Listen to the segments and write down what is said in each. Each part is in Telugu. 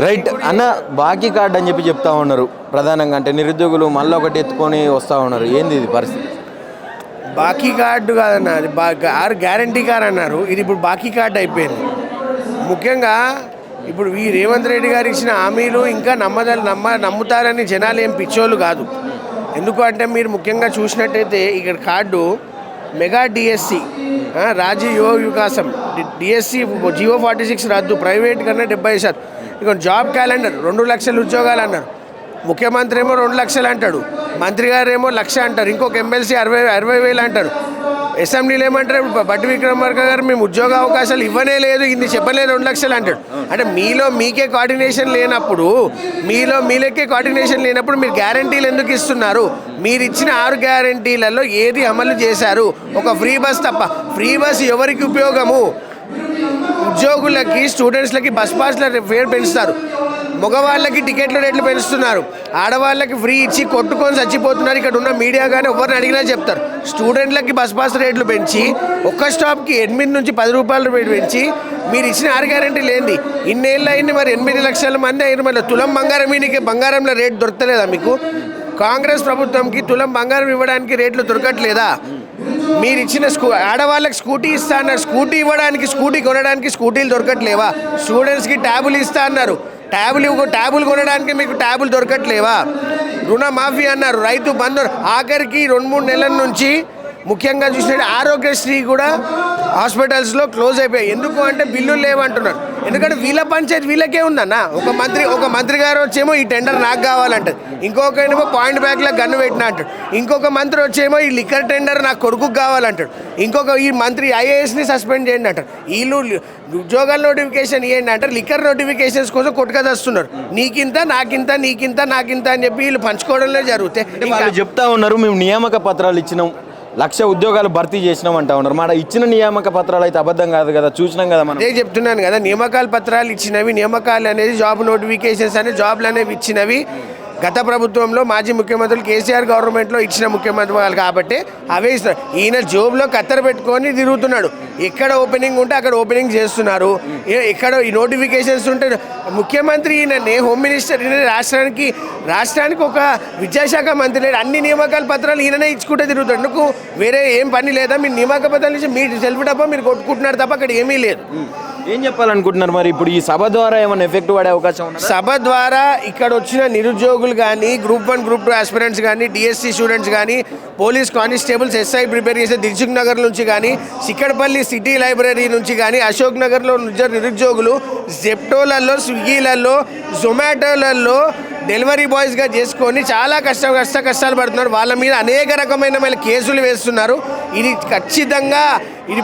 రైట్ అన్న, బాకీ కార్డ్ అని చెప్తా ఉన్నారు ప్రధానంగా. అంటే నిరుద్యోగులు మళ్ళీ ఒకటి ఎత్తుకొని వస్తూ ఉన్నారు. ఏంది ఇది పరిస్థితి? బాకీ కార్డు కాదన్న, అది గ్యారంటీ కార్డు అన్నారు. ఇది ఇప్పుడు బాకీ కార్డు అయిపోయింది. ముఖ్యంగా ఇప్పుడు ఈ రేవంత్ రెడ్డి గారు ఇచ్చిన హామీలు ఇంకా నమ్ముతారని జనాలు ఏం పిచ్చోళ్ళు కాదు. ఎందుకు అంటే మీరు ముఖ్యంగా చూసినట్టయితే ఇక్కడ కార్డు మెగా డిఎస్సి, రాజీవ్ యువ వికాసం డిఎస్సి జియో 46 రద్దు, ప్రైవేట్ కన్నా 70%. ఇక జాబ్ క్యాలెండర్ 2 లక్షల ఉద్యోగాలు అన్నారు. ముఖ్యమంత్రి ఏమో 2 లక్షలు అంటాడు, మంత్రి గారు ఏమో 1,00,000 అంటారు, ఇంకొక ఎమ్మెల్సీ 60,000 అంటారు. అసెంబ్లీలో ఏమంటారు, బట్టి విక్రమార్క గారు మేము ఉద్యోగ అవకాశాలు ఇవ్వనే లేదు, ఇది చెప్పలేదు 2 లక్షలు అంటాడు. అంటే మీకే కోఆర్డినేషన్ లేనప్పుడు మీరు గ్యారంటీలు ఎందుకు ఇస్తున్నారు? మీరు ఇచ్చిన 6 గ్యారంటీలలో ఏది అమలు చేశారు? ఒక ఫ్రీ బస్ తప్ప. ఫ్రీ బస్ ఎవరికి ఉపయోగము? ఉద్యోగులకి, స్టూడెంట్స్లకి బస్ పాస్ల ఫేర్ పెంచుతారు, మగవాళ్ళకి టికెట్ల రేట్లు పెంచుతున్నారు, ఆడవాళ్ళకి ఫ్రీ ఇచ్చి కొట్టుకొని చచ్చిపోతున్నారు. ఇక్కడ ఉన్న మీడియా కానీ ఎవరిని అడిగినా చెప్తారు. స్టూడెంట్లకి బస్ పాస్ రేట్లు పెంచి ఒక్క స్టాప్కి 8 నుంచి 10 రూపాయలు పెంచి మీరు ఇచ్చిన 6 గ్యారెంటీలు ఏంది? ఇన్నేళ్ళు అయింది, మరి 8 లక్షల మంది అయిన మళ్ళీ తులం బంగారం మీనికి బంగారంలో రేటు దొరకలేదా మీకు? కాంగ్రెస్ ప్రభుత్వంకి తులం బంగారం ఇవ్వడానికి రేట్లు దొరకట్లేదా? మీరు ఇచ్చిన ఆడవాళ్ళకి స్కూటీ ఇస్తా అన్నారు, స్కూటీ ఇవ్వడానికి, స్కూటీ కొనడానికి స్కూటీలు దొరకట్లేవా? స్టూడెంట్స్కి ట్యాబులు ఇస్తా అన్నారు, ట్యాబులు కొనడానికి మీకు ట్యాబులు దొరకట్లేవా? రుణమాఫీ అన్నారు, రైతు బంధు. ఆఖరికి 2-3 నెలల నుంచి ముఖ్యంగా చూసినట్టు ఆరోగ్యశ్రీ కూడా హాస్పిటల్స్లో క్లోజ్ అయిపోయాయి. ఎందుకు అంటే బిల్లులు లేవంటున్నారు. ఎందుకంటే వీళ్ళ పంచాయతీ వీళ్ళకే ఉందన్న. ఒక మంత్రి గారు వచ్చేమో ఈ టెండర్ నాకు కావాలంటారు, ఇంకొకనేమో పాయింట్ బ్యాక్లో గన్ను పెట్టిన అంటాడు, ఇంకొక మంత్రి వచ్చేమో ఈ లిక్కర్ టెండర్ నాకు కొడుకుకు కావాలంటాడు, ఈ మంత్రి ఐఏఎస్ని సస్పెండ్ చేయండి అంటారు. వీళ్ళు ఉద్యోగాల నోటిఫికేషన్ ఇవ్వండి అంటారు, లిక్కర్ నోటిఫికేషన్స్ కోసం కొట్టుకదస్తున్నారు. నీకింత నాకింత అని చెప్పి వీళ్ళు పంచుకోవడంలో జరుగుతాయి. వాళ్ళు చెప్తా ఉన్నారు, మేము నియామక పత్రాలు ఇచ్చినాం, 1,00,000 ఉద్యోగాలు భర్తీ చేసినాం అంటా ఉన్నారు. మన ఇచ్చిన నియామక పత్రాలు అయితే అబద్ధం కాదు కదా, చూసినాం కదా మనం. అదే చెప్తున్నాను కదా, నియామకాల పత్రాలు ఇచ్చినవి, నియామకాలు అనేది జాబ్ నోటిఫికేషన్స్ అనేది జాబ్లు అనేవి ఇచ్చినవి గత ప్రభుత్వంలో మాజీ ముఖ్యమంత్రులు కేసీఆర్ గవర్నమెంట్లో ఇచ్చిన ముఖ్యమంత్రులు కాబట్టి అవే ఇస్తున్నారు. ఈయన జోబులో కత్తెర పెట్టుకొని తిరుగుతున్నాడు. ఎక్కడ ఓపెనింగ్ ఉంటే అక్కడ ఓపెనింగ్ చేస్తున్నారు. ఎక్కడ ఈ నోటిఫికేషన్స్ ఉంటే ముఖ్యమంత్రి ఈయననే, హోమ్ మినిస్టర్ ఈయన, రాష్ట్రానికి ఒక విద్యాశాఖ మంత్రి అన్ని నియామకాల పత్రాలు ఈయననే ఇచ్చుకుంటే తిరుగుతాడు. ఎందుకు వేరే ఏం పని లేదా? మీరు నియామక పత్రాలు ఇచ్చి మీ సెల్ఫ్ డబ్బా మీరు కొట్టుకుంటున్నారు తప్ప అక్కడ ఏమీ లేదు. ఏం చెప్పాలనుకుంటున్నారు మరి? ఇప్పుడు ఈ సభ ద్వారా ఏమైనా ఎఫెక్ట్ పడే అవకాశం ఉంది? సభ ద్వారా ఇక్కడ వచ్చిన నిరుద్యోగులు కానీ, గ్రూప్ 1 గ్రూప్ 2 ఆస్పిరెంట్స్ కానీ, డిఎస్సి స్టూడెంట్స్ కానీ, పోలీస్ కానిస్టేబుల్స్ ఎస్ఐ ప్రిపేర్ చేసే దిల్సుఖ్ నగర్ నుంచి కానీ, సిక్కడపల్లి సిటీ లైబ్రరీ నుంచి కానీ, అశోక్ నగర్లో నిరుద్యోగులు జెప్టోలలో, స్విగ్గీలలో, జొమాటోలలో డెలివరీ బాయ్స్గా చేసుకొని చాలా కష్టాలు పడుతున్నారు. వాళ్ళ మీద అనేక రకమైన కేసులు వేస్తున్నారు. ఇది ఖచ్చితంగా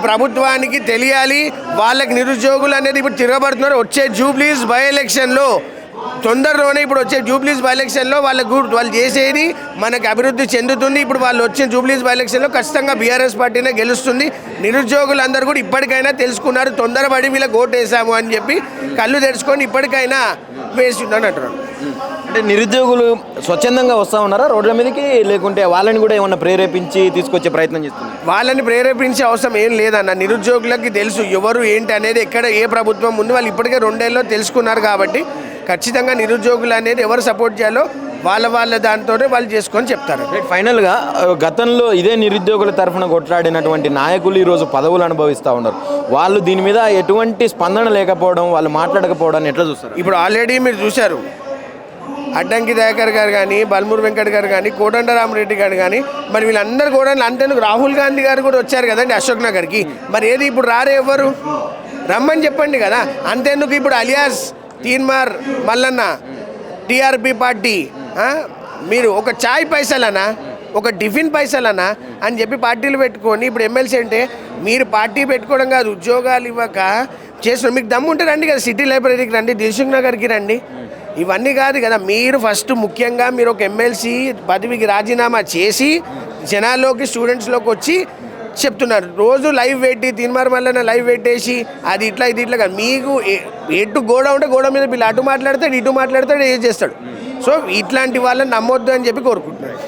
ప్రభుత్వానికి తెలియాలి. వాళ్ళకి నిరుద్యోగులు అనేది ఇప్పుడు తిరగబడుతున్నారు. వచ్చే జూబ్లీస్ బై ఎలక్షన్లో తొందరలోనే, ఇప్పుడు వచ్చే జూబ్లీస్ బై ఎలక్షన్లో వాళ్ళు చేసేది మనకు అభివృద్ధి చెందుతుంది. ఇప్పుడు వాళ్ళు వచ్చిన జూబ్లీస్ బై ఎలక్షన్లో ఖచ్చితంగా బీఆర్ఎస్ పార్టీనే గెలుస్తుంది. నిరుద్యోగులందరూ కూడా ఇప్పటికైనా తెలుసుకున్నారు, తొందరపడి వీళ్ళకి ఓటు వేసాము అని చెప్పి కళ్ళు తెరుచుకొని ఇప్పటికైనా వేస్తుందని అంటున్నారు. అంటే నిరుద్యోగులు స్వచ్ఛందంగా వస్తూ ఉన్నారా రోడ్ల మీదకి, లేకుంటే వాళ్ళని కూడా ఏమన్నా ప్రేరేపించి తీసుకొచ్చే ప్రయత్నం చేస్తున్నారు? వాళ్ళని ప్రేరేపించే అవసరం ఏం లేదన్న. నిరుద్యోగులకి తెలుసు ఎవరు ఏంటి అనేది, ఎక్కడ ఏ ప్రభుత్వం ఉంది, వాళ్ళు ఇప్పటికే 2 ఏళ్ళలో తెలుసుకున్నారు. కాబట్టి ఖచ్చితంగా నిరుద్యోగులు అనేది ఎవరు సపోర్ట్ చేయాలో వాళ్ళ దాంతోనే వాళ్ళు చేసుకొని చెప్తారు. ఫైనల్గా గతంలో ఇదే నిరుద్యోగుల తరఫున కొట్లాడినటువంటి నాయకులు ఈరోజు పదవులు అనుభవిస్తూ ఉన్నారు. వాళ్ళు దీని మీద ఎటువంటి స్పందన లేకపోవడం, వాళ్ళు మాట్లాడకపోవడాన్ని ఎట్లా చూస్తారు? ఇప్పుడు ఆల్రెడీ మీరు చూశారు, అడ్డంకి దయాకర్ గారు కానీ, బల్మూరు వెంకట్ గారు కానీ, కోదండరామరెడ్డి గారు కానీ, మరి వీళ్ళందరూ కూడా అంతేందుకు రాహుల్ గాంధీ గారు కూడా వచ్చారు కదండి అశోక్ నగర్కి. మరి ఏది ఇప్పుడు రారే ఎవ్వరు? రమ్మని చెప్పండి కదా. అంతేందుకు ఇప్పుడు alias Teenmar Mallanna, TRP party, మీరు ఒక చాయ్ పైసలనా, ఒక టిఫిన్ పైసలనా అని చెప్పి పార్టీలు పెట్టుకొని ఇప్పుడు ఎమ్మెల్సీ అంటే మీరు పార్టీ పెట్టుకోవడం కాదు, ఉద్యోగాలు ఇవ్వక చేసిన మీకు దమ్ము ఉంటే రండి కదా, సిటీ లైబ్రరీకి రండి, దిల్సుఖ్ నగర్కి రండి. ఇవన్నీ కాదు కదా. మీరు ఫస్ట్ ముఖ్యంగా మీరు ఒక ఎమ్మెల్సీ పదవికి రాజీనామా చేసి జనాల్లోకి, స్టూడెంట్స్లోకి వచ్చి చెప్తున్నారు. రోజు లైవ్ పెట్టి తీన్మార్ మల్లన్న లైవ్ పెట్టేసి అది ఇట్లా ఇది ఇట్లా కాదు. మీకు ఎటు గోడ ఉంటే గోడ మీద వీళ్ళు అటు మాట్లాడతాడు, ఇటు మాట్లాడతాడు, ఏం చేస్తాడు. సో ఇట్లాంటి వాళ్ళని నమ్మొద్దు అని చెప్పి కోరుకుంటున్నాను.